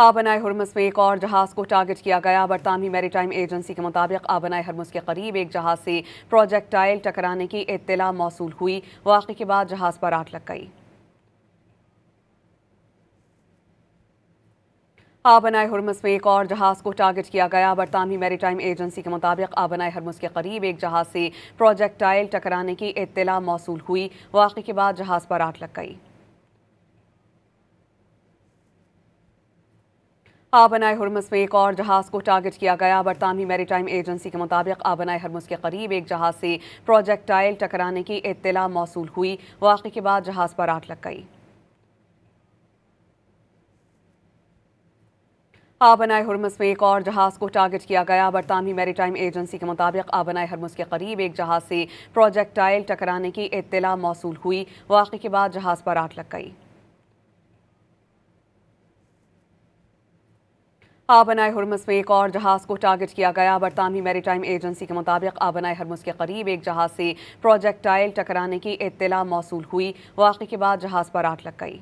آبنائے ہرمز میں ایک اور جہاز کو ٹارگٹ کیا گیا۔ برطانوی میری ٹائم ایجنسی کے مطابق آبنائے ہرمز کے قریب ایک جہاز سے پروجیکٹائل ٹکرانے کی اطلاع موصول ہوئی۔ واقعے کے بعد جہاز پر آگ لگ گئی۔ آبنائے ہرمز میں ایک اور جہاز کو ٹارگٹ کیا گیا۔ برطانوی میری ٹائم ایجنسی کے مطابق آبنائے ہرمز کے قریب ایک جہاز سے پروجیکٹائل ٹکرانے کی اطلاع موصول ہوئی۔ واقعے کے بعد جہاز پر آگ لگ گئی۔ آبنائے ہرمز میں ایک اور جہاز کو ٹارگٹ کیا گیا۔ برطانوی میری ٹائم ایجنسی کے مطابق آبنائے ہرمز کے قریب ایک جہاز سے پروجیکٹائل ٹکرانے کی اطلاع موصول ہوئی۔ واقعے کے بعد جہاز پر آگ لگ گئی۔ آبنائے ہرمز میں ایک اور جہاز کو ٹارگٹ کیا گیا۔ برطانوی میری ٹائم ایجنسی کے مطابق آبنائے ہرمز کے قریب ایک جہاز سے پروجیکٹائل ٹکرانے کی اطلاع موصول ہوئی۔ واقعے کے بعد جہاز پر آگ لگ گئی۔ آبنائے ہرمز میں ایک اور جہاز کو ٹارگٹ کیا گیا۔ برطانوی میری ٹائم ایجنسی کے مطابق آبنائے ہرمز کے قریب ایک جہاز سے پروجیکٹائل ٹکرانے کی اطلاع موصول ہوئی۔ واقعے کے بعد جہاز پر آگ لگ گئی۔ آبنائے ہرمز میں ایک اور جہاز کو ٹارگٹ کیا گیا۔ برطانوی میری ٹائم ایجنسی کے مطابق آبنائے ہرمز کے قریب ایک جہاز سے پروجیکٹائل ٹکرانے کی اطلاع موصول ہوئی۔ واقعے کے بعد جہاز پر آگ لگ گئی۔